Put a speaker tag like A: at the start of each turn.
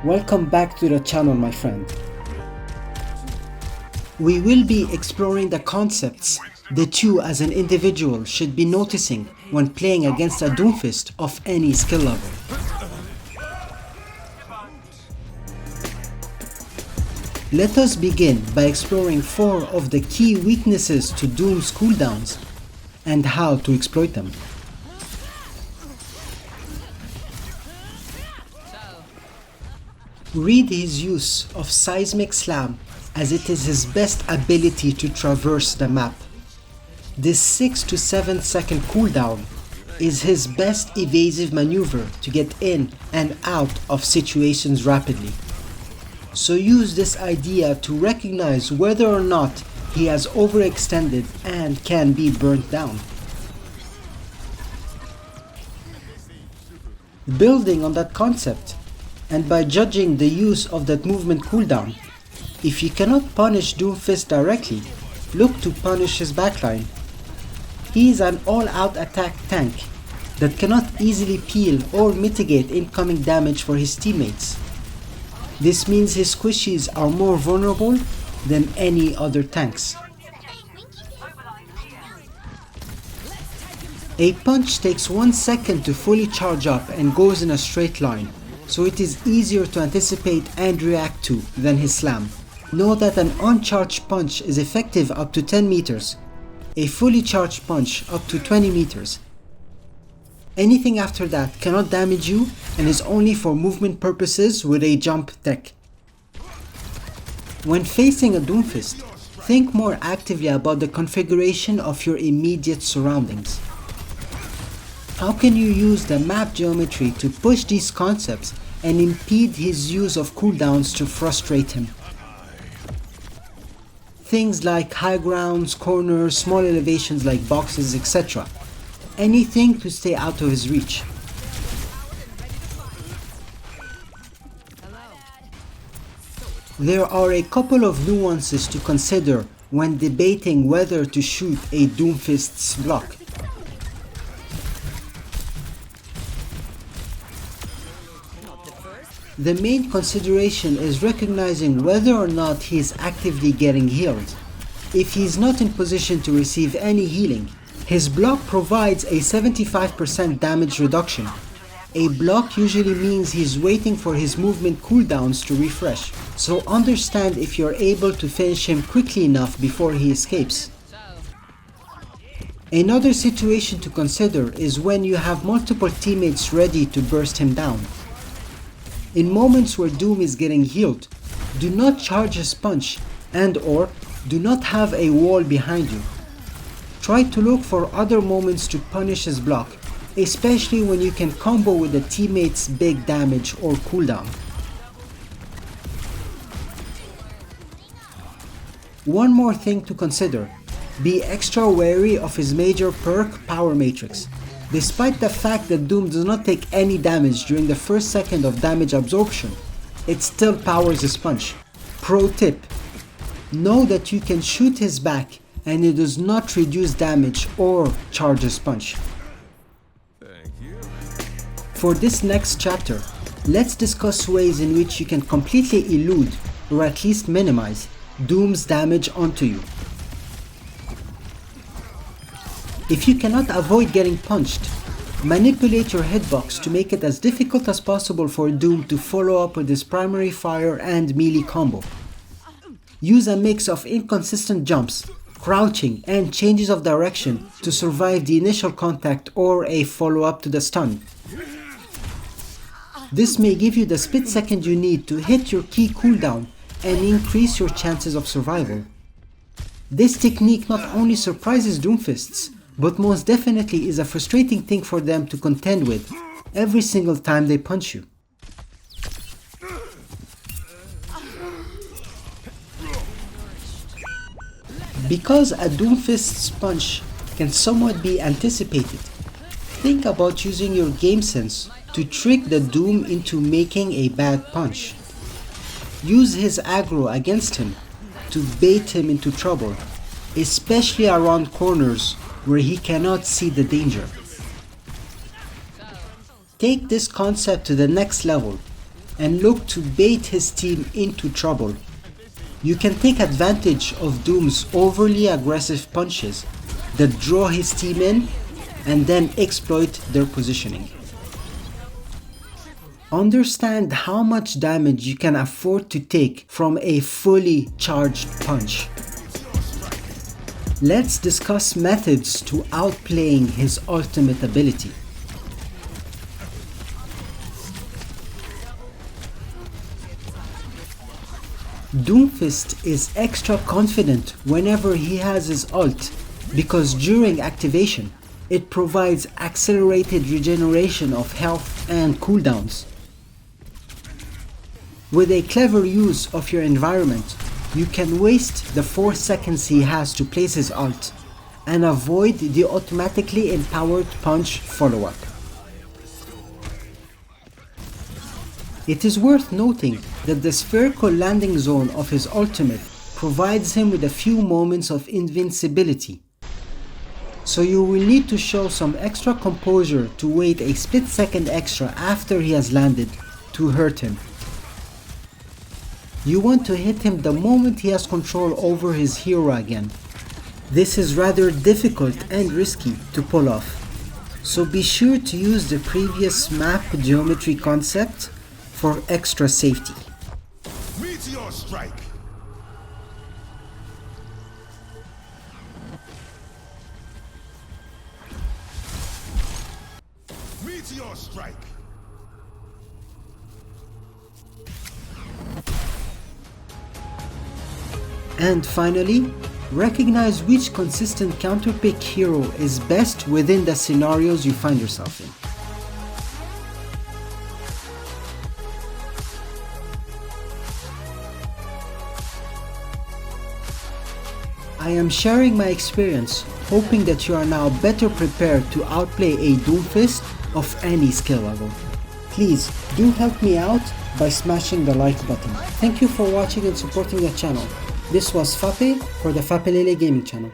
A: Welcome back to the channel, my friend. We will be exploring the concepts that you as an individual should be noticing when playing against a DoomFist of any skill level. Let us begin by exploring 4 of the key weaknesses to Doom's cooldowns and how to exploit them. Read his use of Seismic Slam, as it is his best ability to traverse the map. This 6 to 7 second cooldown is his best evasive maneuver to get in and out of situations rapidly. So use this idea to recognize whether or not he has overextended and can be burnt down. Building on that concept, and by judging the use of that movement cooldown, if you cannot punish DoomFist directly, look to punish his backline. He is an all-out attack tank that cannot easily peel or mitigate incoming damage for his teammates. This means his squishies are more vulnerable than any other tanks. A punch takes 1 second to fully charge up and goes in a straight line, so it is easier to anticipate and react to than his slam. Know that an uncharged punch is effective up to 10 meters, a fully charged punch up to 20 meters. Anything after that cannot damage you and is only for movement purposes with a jump tech. When facing a DoomFist, think more actively about the configuration of your immediate surroundings. How can you use the map geometry to push these concepts and impede his use of cooldowns to frustrate him? Things like high grounds, corners, small elevations like boxes, etc. Anything to stay out of his reach. There are a couple of nuances to consider when debating whether to shoot a DoomFist's block. The main consideration is recognizing whether or not he is actively getting healed. If he is not in position to receive any healing, his block provides a 75% damage reduction. A block usually means he's waiting for his movement cooldowns to refresh, so understand if you're able to finish him quickly enough before he escapes. Another situation to consider is when you have multiple teammates ready to burst him down. In moments where Doom is getting healed, do not charge his punch and/or do not have a wall behind you. Try to look for other moments to punish his block, especially when you can combo with a teammate's big damage or cooldown. One more thing to consider, be extra wary of his major perk Power Matrix. Despite the fact that Doom does not take any damage during the first second of damage absorption, it still powers his punch. Pro tip: know that you can shoot his back and it does not reduce damage or charge his punch. For this next chapter, let's discuss ways in which you can completely elude, or at least minimize, Doom's damage onto you. If you cannot avoid getting punched, manipulate your hitbox to make it as difficult as possible for Doom to follow up with his primary fire and melee combo. Use a mix of inconsistent jumps, crouching, and changes of direction to survive the initial contact or a follow-up to the stun. This may give you the split second you need to hit your key cooldown and increase your chances of survival. This technique not only surprises DoomFists, but most definitely is a frustrating thing for them to contend with every single time they punch you. Because a DoomFist's punch can somewhat be anticipated, think about using your gamesense to trick the Doom into making a bad punch. Use his aggro against him to bait him into trouble, especially around corners where he cannot see the danger. Take this concept to the next level and look to bait his team into trouble. You can take advantage of Doom's overly aggressive punches that draw his team in and then exploit their positioning. Understand how much damage you can afford to take from a fully charged punch. Let's discuss methods to outplaying his ultimate ability. DoomFist is extra confident whenever he has his ult because during activation, it provides accelerated regeneration of health and cooldowns. With a clever use of your environment, you can waste the 4 seconds he has to place his ult and avoid the automatically empowered punch follow-up. It is worth noting that the spherical landing zone of his ultimate provides him with a few moments of invincibility. So you will need to show some extra composure to wait a split second extra after he has landed to hurt him. You want to hit him the moment he has control over his hero again. This is rather difficult and risky to pull off, so be sure to use the previous map geometry concept for extra safety.
B: Meteor strike. Meteor strike.
A: And finally, recognize which consistent counterpick hero is best within the scenarios you find yourself in. I am sharing my experience, hoping that you are now better prepared to outplay a DoomFist of any skill level. Please do help me out by smashing the like button. Thank you for watching and supporting the channel. This was Fape for the Fapelele gaming channel.